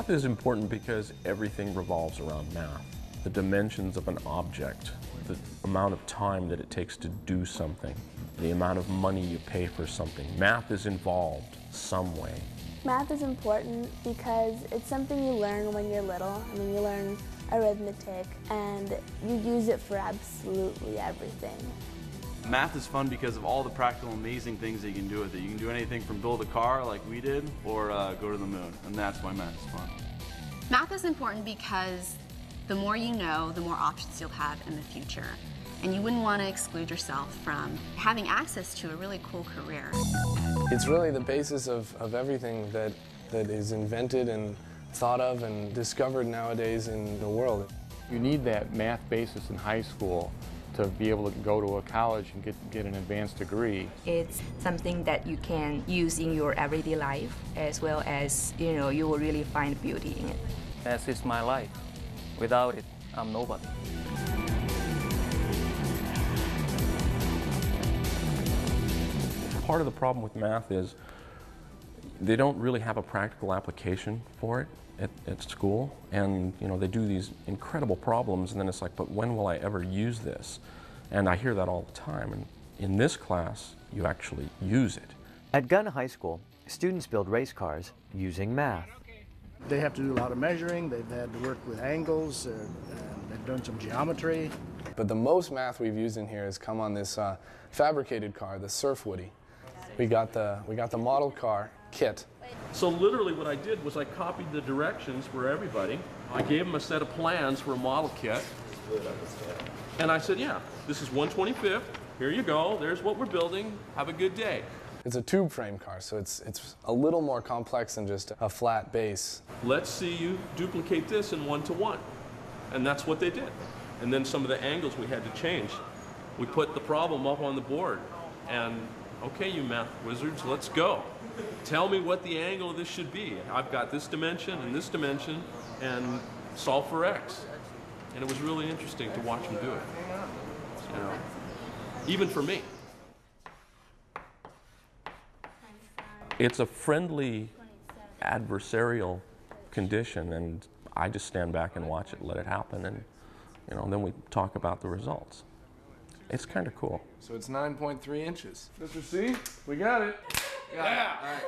Math is important because everything revolves around math. The dimensions of an object, the amount of time that it takes to do something, the amount of money you pay for something. Math is involved some way. Math is important because it's something you learn when you're little. I mean, you learn arithmetic and you use it for absolutely everything. Math is fun because of all the practical, amazing things that you can do with it. You can do anything from build a car like we did or go to the moon, and that's why math is fun. Math is important because the more you know, the more options you'll have in the future. And you wouldn't want to exclude yourself from having access to a really cool career. It's really the basis of everything that is invented and thought of and discovered nowadays in the world. You need that math basis in high school to be able to go to a college and get an advanced degree. It's something that you can use in your everyday life, as well as, you will really find beauty in it. Math is my life. Without it, I'm nobody. Part of the problem with math is they don't really have a practical application for it at school, and they do these incredible problems, and then it's like, but when will I ever use this? And I hear that all the time, and in this class you actually use it. At Gunn High School, students build race cars using math. They have to do a lot of measuring, they've had to work with angles, they've done some geometry. But the most math we've used in here has come on this fabricated car, the Surf Woody. We got the model car kit. So literally what I did was I copied the directions for everybody. I gave them a set of plans for a model kit. And I said, yeah, this is 125th. Here you go. There's what we're building. Have a good day. It's a tube frame car, so it's a little more complex than just a flat base. Let's see you duplicate this in 1-to-1. And that's what they did. And then some of the angles we had to change. We put the problem up on the board. And okay, you math wizards, let's go. Tell me what the angle of this should be. I've got this dimension, and solve for X. And it was really interesting to watch them do it. Even for me. It's a friendly, adversarial condition, and I just stand back and watch it, let it happen, and then we talk about the results. It's kind of cool. So it's 9.3 inches. Mr. C, we got it. Yeah. All right.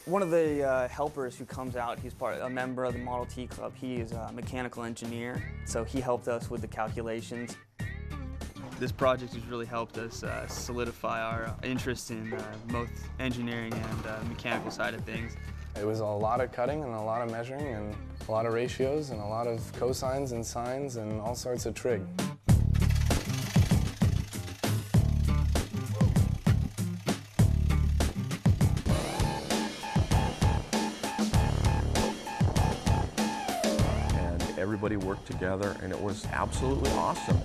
One of the helpers who comes out, he's a member of the Model T Club. He is a mechanical engineer, so he helped us with the calculations. This project has really helped us solidify our interest in both engineering and mechanical side of things. It was a lot of cutting and a lot of measuring and a lot of ratios and a lot of cosines and sines and all sorts of trig. Everybody worked together, and it was absolutely awesome.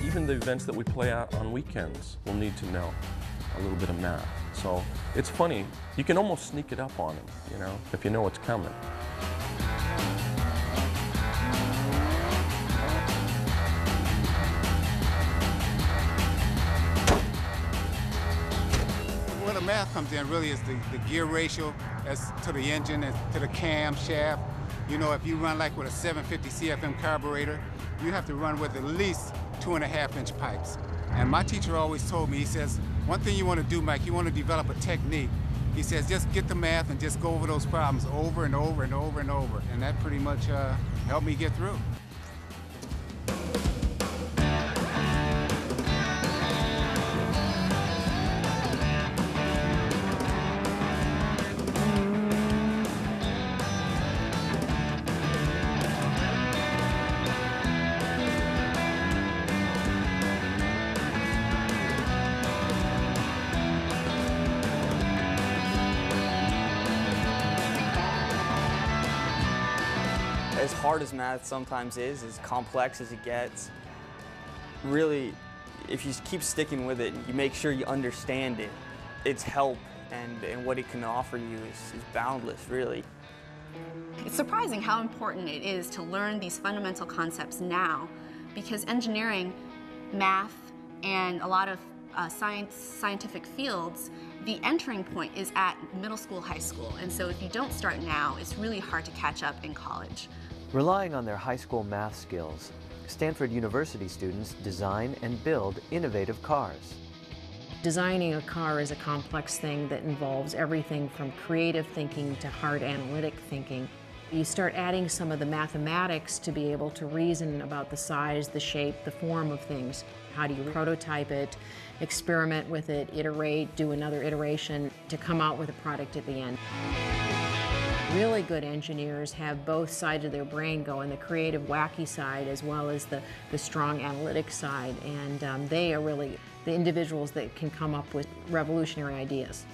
Even the events that we play out on weekends will need to know a little bit of math. So it's funny, you can almost sneak it up on them, if you know what's coming. Where the math comes in really is the gear ratio as to the engine and to the cam shaft. If you run like with a 750 CFM carburetor, you have to run with at least 2.5-inch pipes. And my teacher always told me, he says, one thing you want to do, Mike, you want to develop a technique. He says, just get the math and just go over those problems over and over and over and over. And that pretty much helped me get through. As hard as math sometimes is, as complex as it gets, really, if you keep sticking with it and you make sure you understand it, its help and what it can offer you is boundless, really. It's surprising how important it is to learn these fundamental concepts now, because engineering, math, and a lot of scientific fields, the entering point is at middle school, high school. And so if you don't start now, it's really hard to catch up in college. Relying on their high school math skills, Stanford University students design and build innovative cars. Designing a car is a complex thing that involves everything from creative thinking to hard analytic thinking. You start adding some of the mathematics to be able to reason about the size, the shape, the form of things. How do you prototype it, experiment with it, iterate, do another iteration to come out with a product at the end. Really good engineers have both sides of their brain going, the creative, wacky side as well as the strong analytic side, and they are really the individuals that can come up with revolutionary ideas.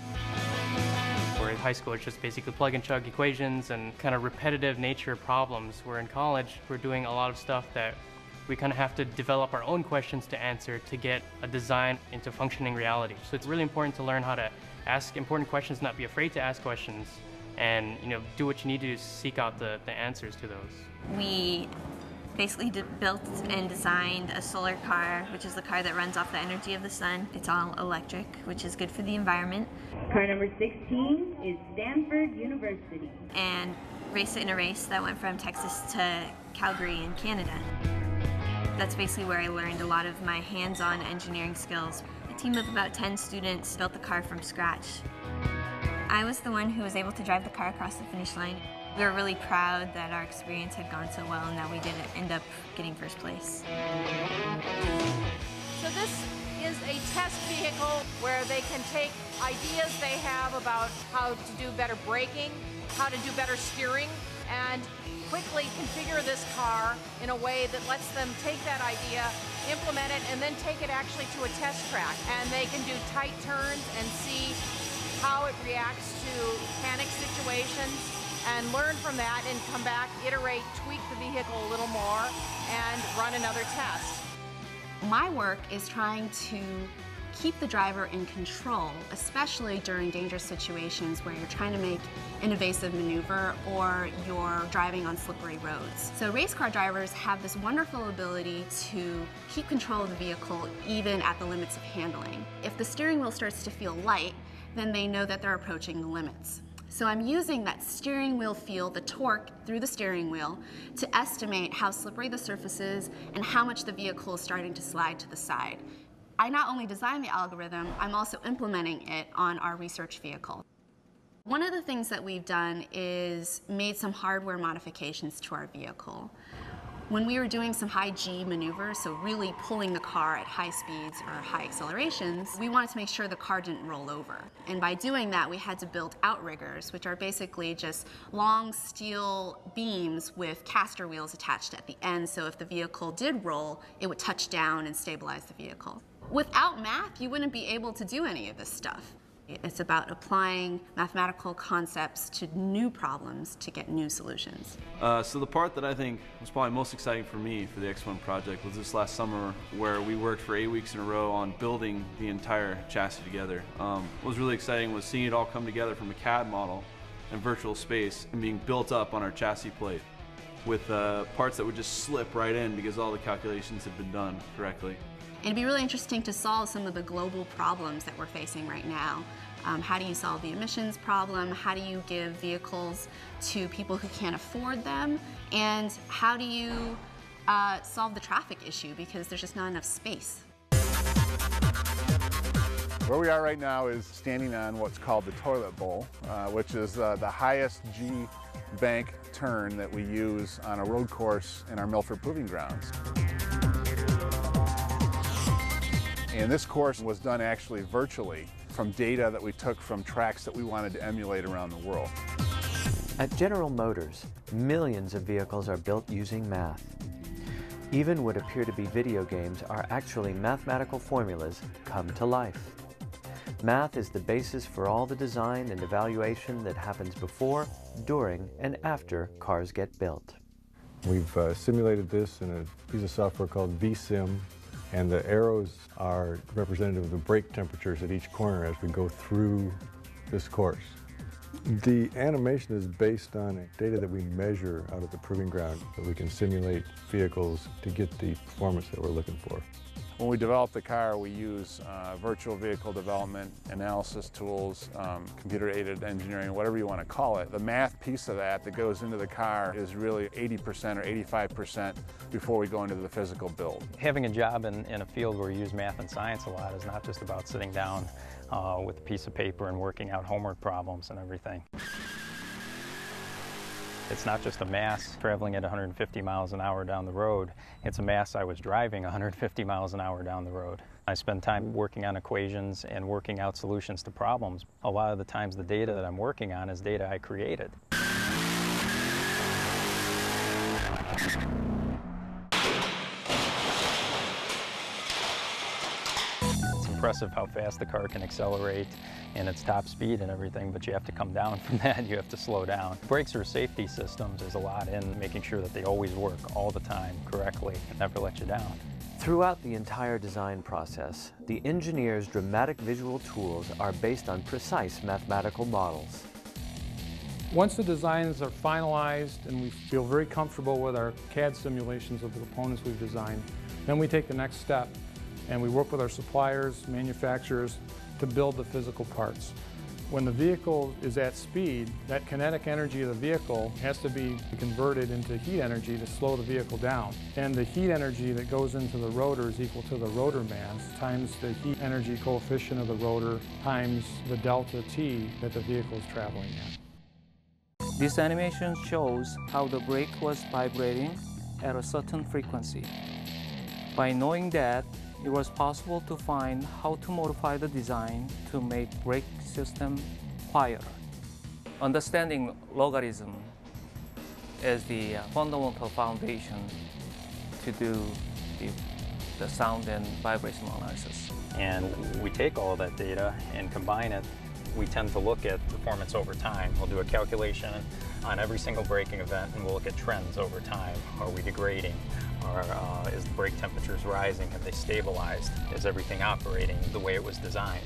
Where in high school it's just basically plug and chug equations and kind of repetitive nature problems, where in college we're doing a lot of stuff that we kind of have to develop our own questions to answer to get a design into functioning reality. So it's really important to learn how to ask important questions, not be afraid to ask questions, and do what you need to seek out the answers to those. We basically built and designed a solar car, which is the car that runs off the energy of the sun. It's all electric, which is good for the environment. Car number 16 is Stanford University. And raced it in a race that went from Texas to Calgary in Canada. That's basically where I learned a lot of my hands-on engineering skills. A team of about 10 students built the car from scratch. I was the one who was able to drive the car across the finish line. We were really proud that our experience had gone so well and that we didn't end up getting first place. So this is a test vehicle where they can take ideas they have about how to do better braking, how to do better steering, and quickly configure this car in a way that lets them take that idea, implement it, and then take it actually to a test track. And they can do tight turns and see how it reacts to panic situations and learn from that and come back, iterate, tweak the vehicle a little more, and run another test. My work is trying to keep the driver in control, especially during dangerous situations where you're trying to make an evasive maneuver or you're driving on slippery roads. So race car drivers have this wonderful ability to keep control of the vehicle even at the limits of handling. If the steering wheel starts to feel light, then they know that they're approaching the limits. So I'm using that steering wheel feel, the torque through the steering wheel, to estimate how slippery the surface is and how much the vehicle is starting to slide to the side. I not only design the algorithm, I'm also implementing it on our research vehicle. One of the things that we've done is made some hardware modifications to our vehicle. When we were doing some high G maneuvers, so really pulling the car at high speeds or high accelerations, we wanted to make sure the car didn't roll over. And by doing that, we had to build outriggers, which are basically just long steel beams with caster wheels attached at the end, so if the vehicle did roll, it would touch down and stabilize the vehicle. Without math, you wouldn't be able to do any of this stuff. It's about applying mathematical concepts to new problems to get new solutions. So the part that I think was probably most exciting for me for the X1 project was this last summer, where we worked for 8 weeks in a row on building the entire chassis together. What was really exciting was seeing it all come together from a CAD model and virtual space and being built up on our chassis plate with parts that would just slip right in because all the calculations had been done correctly. It'd be really interesting to solve some of the global problems that we're facing right now. How do you solve the emissions problem? How do you give vehicles to people who can't afford them? And how do you solve the traffic issue because there's just not enough space? Where we are right now is standing on what's called the toilet bowl, which is the highest G bank turn that we use on a road course in our Milford Proving Grounds. And this course was done actually virtually from data that we took from tracks that we wanted to emulate around the world. At General Motors, millions of vehicles are built using math. Even what appear to be video games are actually mathematical formulas come to life. Math is the basis for all the design and evaluation that happens before, during, and after cars get built. We've simulated this in a piece of software called vSim, and the arrows are representative of the brake temperatures at each corner as we go through this course. The animation is based on data that we measure out at the proving ground, that we can simulate vehicles to get the performance that we're looking for. When we develop the car, we use virtual vehicle development, analysis tools, computer-aided engineering, whatever you want to call it. The math piece of that goes into the car is really 80% or 85% before we go into the physical build. Having a job in a field where you use math and science a lot is not just about sitting down with a piece of paper and working out homework problems and everything. It's not just a mass traveling at 150 miles an hour down the road. It's a mass I was driving 150 miles an hour down the road. I spend time working on equations and working out solutions to problems. A lot of the times the data that I'm working on is data I created. It's impressive how fast the car can accelerate and its top speed and everything, but you have to come down from that. You have to slow down. Brakes are safety systems. There's a lot in making sure that they always work all the time correctly and never let you down. Throughout the entire design process, the engineer's dramatic visual tools are based on precise mathematical models. Once the designs are finalized and we feel very comfortable with our CAD simulations of the components we've designed, then we take the next step and we work with our suppliers, manufacturers, to build the physical parts. When the vehicle is at speed, that kinetic energy of the vehicle has to be converted into heat energy to slow the vehicle down. And the heat energy that goes into the rotor is equal to the rotor mass times the heat energy coefficient of the rotor times the delta T that the vehicle is traveling at. This animation shows how the brake was vibrating at a certain frequency. By knowing that, it was possible to find how to modify the design to make brake system quieter. Understanding logarithm is the fundamental foundation to do the sound and vibration analysis. And we take all of that data and combine it. We tend to look at performance over time. We'll do a calculation on every single braking event and we'll look at trends over time. Are we degrading? Or is the brake temperatures rising? Have they stabilized? Is everything operating the way it was designed?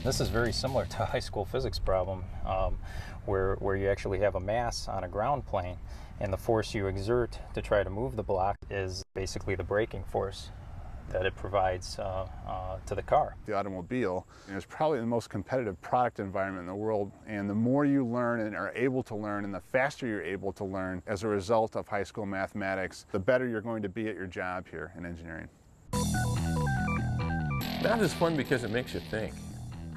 This is very similar to a high school physics problem where you actually have a mass on a ground plane and the force you exert to try to move the block is basically the braking force that it provides to the car. The automobile is probably the most competitive product environment in the world, and the more you learn and are able to learn and the faster you're able to learn as a result of high school mathematics, the better you're going to be at your job here in engineering. Math is fun because it makes you think.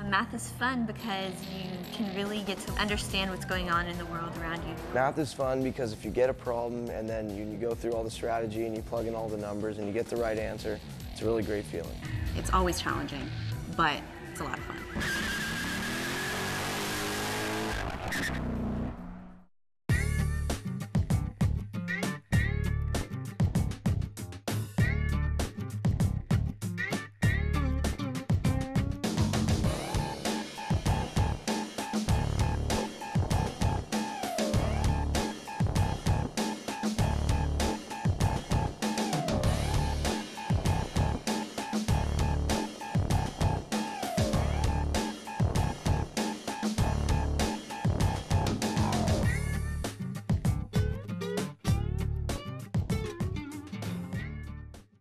Math is fun because you can really get to understand what's going on in the world around you. Math is fun because if you get a problem and then you go through all the strategy and you plug in all the numbers and you get the right answer, it's a really great feeling. It's always challenging, but it's a lot of fun.